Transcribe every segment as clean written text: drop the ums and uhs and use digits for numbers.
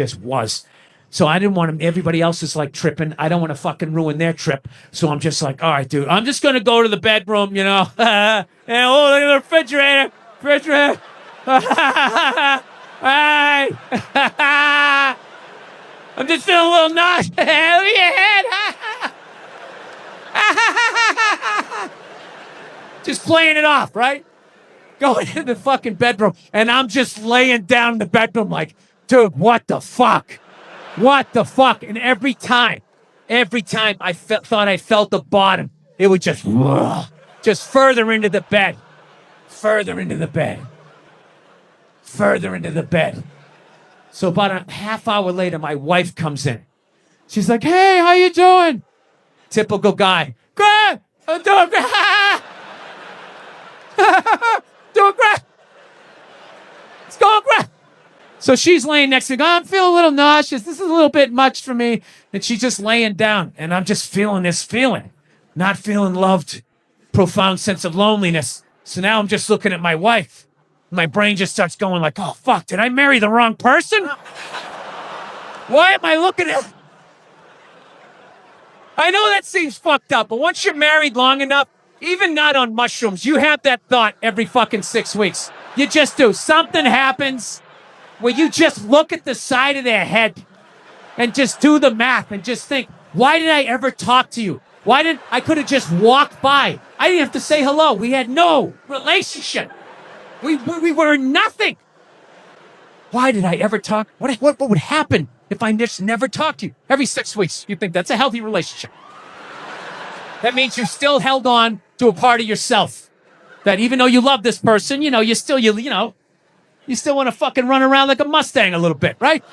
this was. So I didn't want him, everybody else is like tripping. I don't want to fucking ruin their trip. So I'm just like, all right, dude, I'm just going to go to the bedroom, you know. And oh, look at the refrigerator. Hey. I'm just feeling a little nauseous. Hell yeah. Just playing it off, right? Going in the fucking bedroom. And I'm just laying down in the bedroom like, dude, what the fuck? What the fuck? And every time I thought I felt the bottom, it would just further into the bed. So about a half hour later, my wife comes in. She's like, hey, how you doing? Typical guy. Great! I'm doing great! Doing great! It's going great! So she's laying next to me. I'm feeling a little nauseous. This is a little bit much for me. And she's just laying down. And I'm just feeling this feeling. Not feeling loved. Profound sense of loneliness. So now I'm just looking at my wife. My brain just starts going like, oh, fuck, did I marry the wrong person? Why am I looking at... I know that seems fucked up, but once you're married long enough, even not on mushrooms, you have that thought every fucking 6 weeks. You just do. Something happens where you just look at the side of their head and just do the math and just think, why did I ever talk to you? I could have just walked by. I didn't have to say hello. We had no relationship. We were nothing. Why did I ever talk? What would happen if I just never talked to you? Every 6 weeks, you think that's a healthy relationship. That means you still held on to a part of yourself. That even though you love this person, you still want to fucking run around like a Mustang a little bit, right?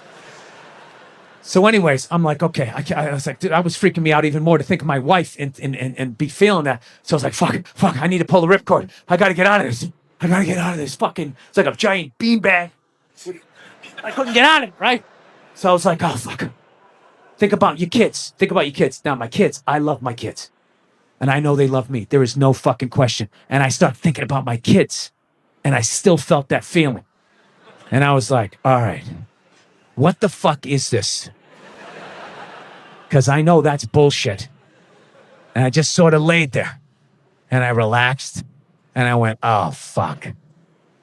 So anyways, I'm like, okay. I was like, dude, I was freaking me out even more to think of my wife and be feeling that. So I was like, fuck, I need to pull the ripcord. I got to get out of this. Fucking, it's like a giant beanbag. I couldn't get out of it, right? So I was like, oh, fuck. Think about your kids. Now, my kids, I love my kids. And I know they love me. There is no fucking question. And I start thinking about my kids. And I still felt that feeling. And I was like, all right, what the fuck is this? Because I know that's bullshit. And I just sort of laid there. And I relaxed. And I went, oh, fuck.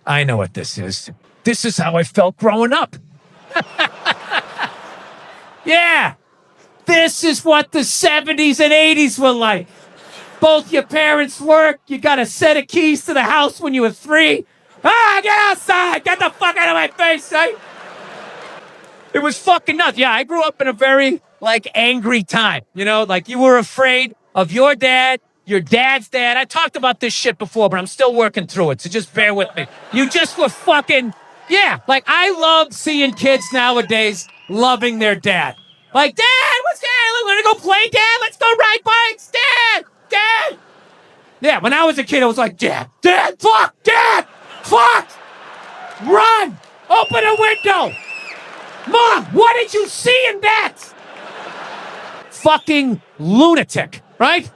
I know what this is. This is how I felt growing up. Yeah. This is what the 70s and 80s were like. Both your parents work. You got a set of keys to the house when you were 3. Get outside. Get the fuck out of my face, right? It was fucking nuts. Yeah, I grew up in a very, angry time. You were afraid of your dad, your dad's dad. I talked about this shit before, but I'm still working through it, so just bear with me. You just were fucking... Yeah, I love seeing kids nowadays loving their dad. Like, Dad, what's Dad? Want to go play, Dad? Let's go ride bikes, Dad! Yeah, when I was a kid, I was like, Dad, fuck, Dad, fuck! Run! Open a window! Mom, what did you see in that? Fucking lunatic, right?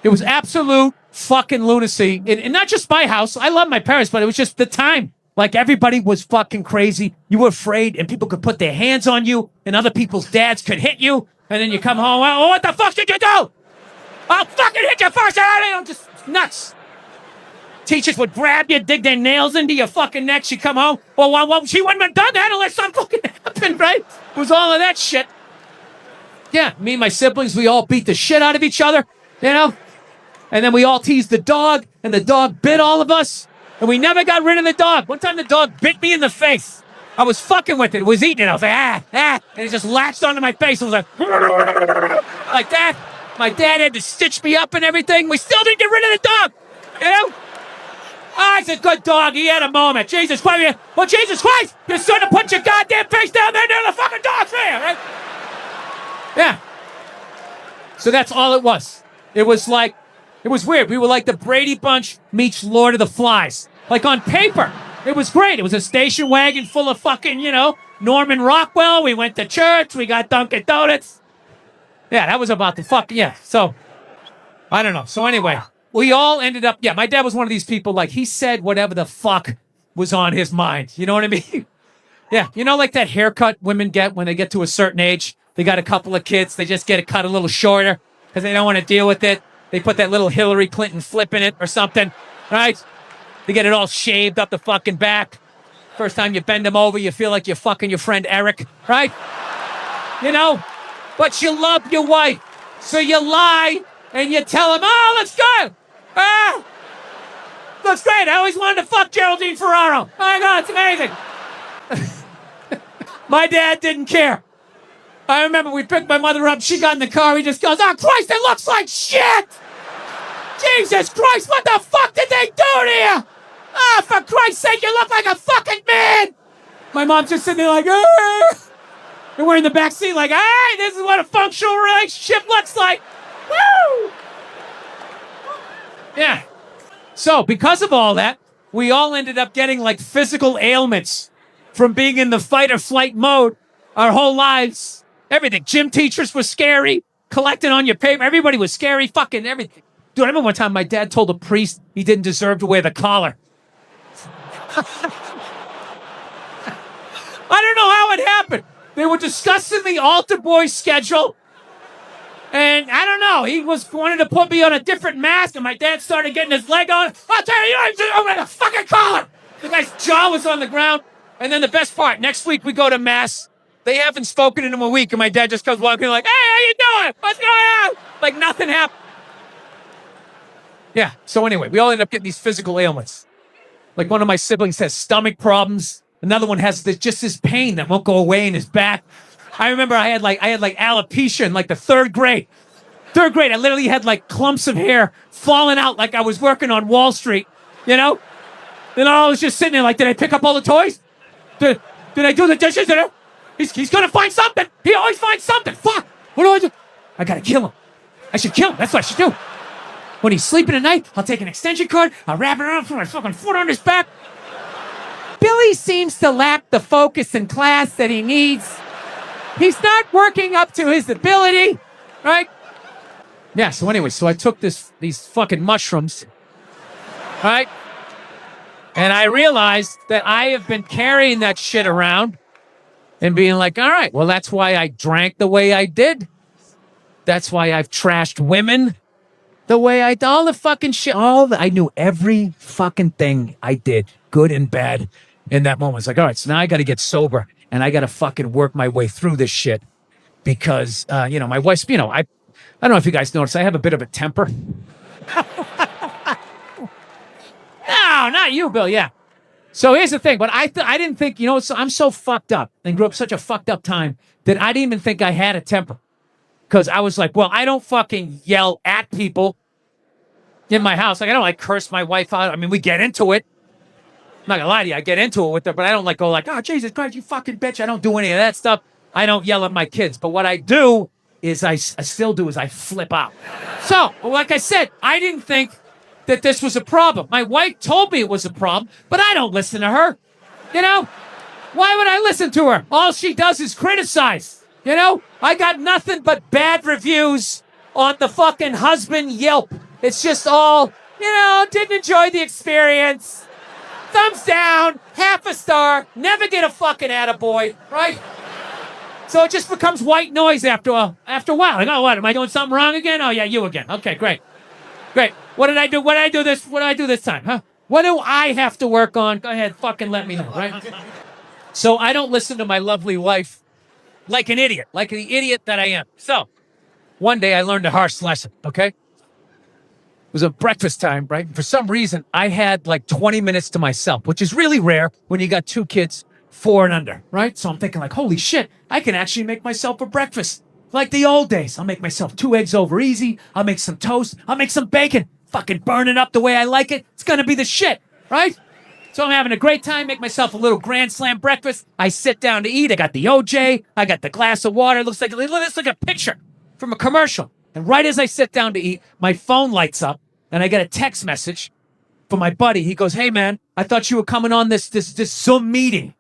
It was absolute fucking lunacy. And not just my house. I love my parents, but it was just the time. Everybody was fucking crazy. You were afraid, and people could put their hands on you, and other people's dads could hit you, and then you come home, oh, what the fuck did you do? I'll fucking hit you first. I'm just nuts. Teachers would grab you, dig their nails into your fucking neck. She'd come home. Well, she wouldn't have done that unless something fucking happened, right? It was all of that shit. Yeah, me and my siblings, we all beat the shit out of each other, And then we all teased the dog, and the dog bit all of us. And we never got rid of the dog. One time the dog bit me in the face. I was fucking with it. It was eating it. I was like, And it just latched onto my face. I was like that. My dad had to stitch me up and everything. We still didn't get rid of the dog. Oh, it's a good dog. He had a moment. Jesus Christ. Well, Jesus Christ. You should have put your goddamn face down there near the fucking dog's there, right? Yeah. So that's all it was. It was weird. We were like the Brady Bunch meets Lord of the Flies. On paper, it was great. It was a station wagon full of fucking, Norman Rockwell. We went to church. We got Dunkin' Donuts. Yeah, that was about the fuck. Yeah, so, I don't know. So anyway, we all ended up, my dad was one of these people, he said whatever the fuck was on his mind. You know what I mean? Yeah, you know, like that haircut women get when they get to a certain age. They got a couple of kids. They just get it cut a little shorter because they don't want to deal with it. They put that little Hillary Clinton flip in it or something, right? They get it all shaved up the fucking back. First time you bend them over, you feel like you're fucking your friend Eric, right? You know, but you love your wife. So you lie and you tell him, oh, let's go. Ah, looks great. I always wanted to fuck Geraldine Ferraro. Oh my God, it's amazing. My dad didn't care. I remember we picked my mother up. She got in the car. He just goes, oh, Christ, it looks like shit. Jesus Christ, what the fuck did they do to you? Oh, for Christ's sake, you look like a fucking man. My mom's just sitting there like, and we're in the back seat like, hey, this is what a functional relationship looks like. Woo! Yeah. So because of all that, we all ended up getting like physical ailments from being in the fight or flight mode our whole lives. Everything. Gym teachers were scary. Collecting on your paper. Everybody was scary. Fucking everything. Dude, I remember one time my dad told a priest he didn't deserve to wear the collar. I don't know how it happened. They were discussing the altar boy schedule. And I don't know. He wanted to put me on a different mask, and my dad started getting his leg on. I'll tell you, I'm wearing a fucking collar. The guy's jaw was on the ground. And then the best part, next week we go to mass. They haven't spoken in a week, and my dad just comes walking like, hey, how you doing? What's going on? Like nothing happened. Yeah, so anyway, we all end up getting these physical ailments. Like one of my siblings has stomach problems. Another one has just this pain that won't go away in his back. I remember I had like alopecia in like the third grade. I literally had like clumps of hair falling out like I was working on Wall Street, you know? Then I was just sitting there like, did I pick up all the toys? Did I do the dishes? He's gonna find something. He always finds something. Fuck. What do I do? I gotta kill him. I should kill him. That's what I should do. When he's sleeping at night, I'll take an extension cord, I'll wrap it around for my fucking foot on his back. Billy seems to lack the focus in class that he needs. He's not working up to his ability, right? Yeah, so anyway, so I took these fucking mushrooms, right? And I realized that I have been carrying that shit around and being like, all right, well, that's why I drank the way I did. That's why I've trashed women the way I did. All the fucking shit, I knew every fucking thing I did, good and bad, in that moment. It's like, all right, so now I got to get sober and I got to fucking work my way through this shit because, my wife's, I don't know if you guys noticed, I have a bit of a temper. No, not you, Bill. Yeah. So here's the thing. But I didn't think, I'm so fucked up and grew up such a fucked up time that I didn't even think I had a temper. Because I was like, well, I don't fucking yell at people in my house. Like, I don't curse my wife out. I mean, we get into it. I'm not gonna lie to you. I get into it with her, but I don't go like, oh, Jesus Christ, you fucking bitch. I don't do any of that stuff. I don't yell at my kids. But what I do is I flip out. So, like I said, I didn't think that this was a problem. My wife told me it was a problem, but I don't listen to her. Why would I listen to her? All she does is criticize. I got nothing but bad reviews on the fucking husband Yelp. It's just all, didn't enjoy the experience. Thumbs down, half a star, never get a fucking attaboy, right? So it just becomes white noise after a while. Like, oh, what, am I doing something wrong again? Oh, yeah, you again. Okay, great. What did I do? What did I do this time, huh? What do I have to work on? Go ahead, fucking let me know, right? So I don't listen to my lovely wife like an idiot, like the idiot that I am. So one day I learned a harsh lesson, okay? It was a breakfast time, right? For some reason, I had like 20 minutes to myself, which is really rare when you got two kids, 4 and under, right? So I'm thinking like, holy shit, I can actually make myself a breakfast. Like the old days. I'll make myself 2 eggs over easy. I'll make some toast. I'll make some bacon. Fucking burn it up the way I like it. It's gonna be the shit, right? So I'm having a great time, make myself a little grand slam breakfast. I sit down to eat. I got the OJ. I got the glass of water. It looks like a picture from a commercial. And right as I sit down to eat, my phone lights up and I get a text message from my buddy. He goes, hey man, I thought you were coming on this Zoom meeting.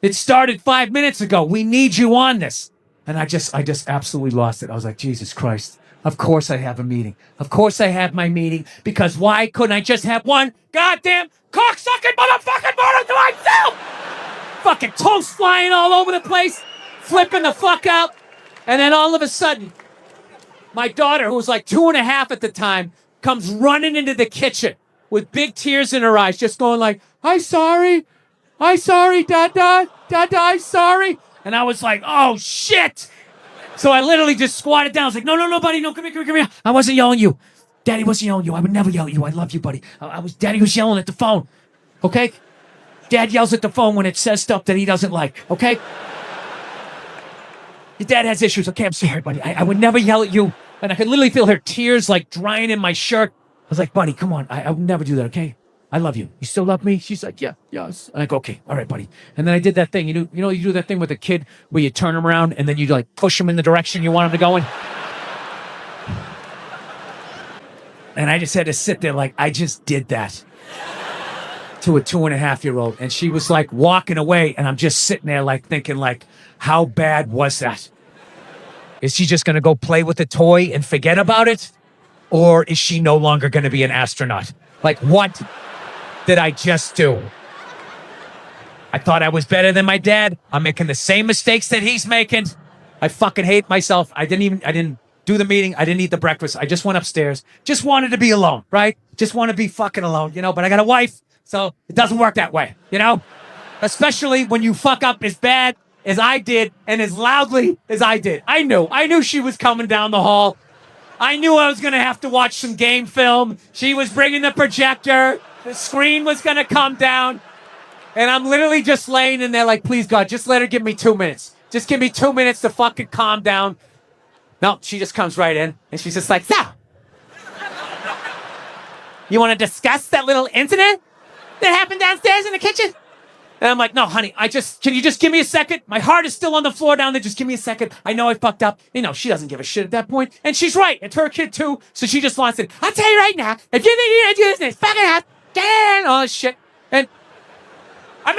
It started 5 minutes ago. We need you on this. And I just absolutely lost it. I was like, Jesus Christ. Of course I have a meeting. Of course I have my meeting. Because why couldn't I just have one goddamn cocksucking motherfucking morning to myself? fucking toast flying all over the place, flipping the fuck out. And then all of a sudden, my daughter, who was like 2.5 at the time, comes running into the kitchen with big tears in her eyes, just going like, I'm sorry, Dada, I'm sorry. And I was like, oh, shit. So I literally just squatted down. I was like, no, buddy, no, come here. I wasn't yelling at you. Daddy wasn't yelling at you. I would never yell at you. I love you, buddy. Daddy was yelling at the phone, okay? Dad yells at the phone when it says stuff that he doesn't like, okay? Your dad has issues. Okay, I'm sorry, buddy. I would never yell at you. And I could literally feel her tears like drying in my shirt. I was like, buddy, come on. I would never do that, okay? I love you. You still love me? She's like, yeah, yes. And I go, okay, all right, buddy. And then I did that thing. You do that thing with a kid where you turn him around and then you like push him in the direction you want him to go in. And I just had to sit there like I just did that to a 2.5-year-old. And she was like walking away. And I'm just sitting there like thinking like, how bad was that? Is she just going to go play with the toy and forget about it? Or is she no longer going to be an astronaut? Like, what did I just do? I thought I was better than my dad. I'm making the same mistakes that he's making. I fucking hate myself. I didn't do the meeting. I didn't eat the breakfast. I just went upstairs. Just wanted to be alone, right? Just want to be fucking alone, but I got a wife, so it doesn't work that way, Especially when you fuck up as bad as I did and as loudly as I did. I knew she was coming down the hall. I knew I was going to have to watch some game film. She was bringing the projector. The screen was going to come down. And I'm literally just laying in there like, please, God, just let her give me 2 minutes. Just give me 2 minutes to fucking calm down. No, she just comes right in. And she's just like, so, you want to discuss that little incident that happened downstairs in the kitchen? And I'm like, no, honey, can you just give me a second? My heart is still on the floor down there. Just give me a second. I know I fucked up. She doesn't give a shit at that point. And she's right. It's her kid too. So she just wants it. I'll tell you right now, if you think you're going to do this and it's fucking up, get all this shit. And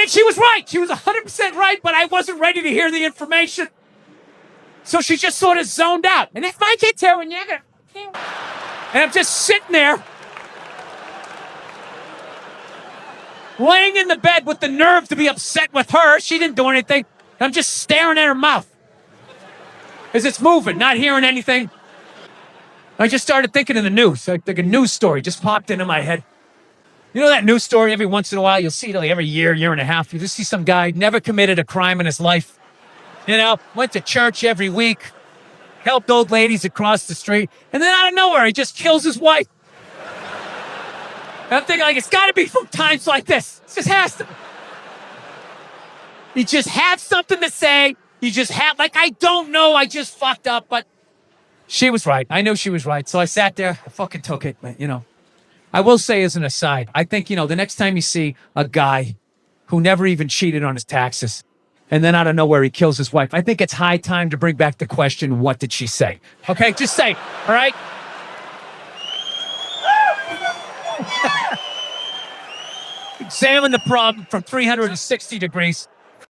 she was right. She was 100% right, but I wasn't ready to hear the information. So she just sort of zoned out. And if my kid's here when you're going to... And I'm just sitting there, laying in the bed with the nerve to be upset with her. She didn't do anything. I'm just staring at her mouth as it's moving, not hearing anything. I just started thinking of the news. Like a news story just popped into my head. You know that news story every once in a while? You'll see it like every year and a half. You just see some guy never committed a crime in his life. Went to church every week, helped old ladies across the street, and then out of nowhere, he just kills his wife. I'm thinking, like, it's got to be from times like this. It just has to. You just have something to say. You just have, like, I don't know. I just fucked up, but she was right. I knew she was right. So I sat there. I fucking took it, I will say as an aside, I think, the next time you see a guy who never even cheated on his taxes and then out of nowhere he kills his wife, I think it's high time to bring back the question, what did she say? Okay, just say, all right? Examine the problem from 360 degrees.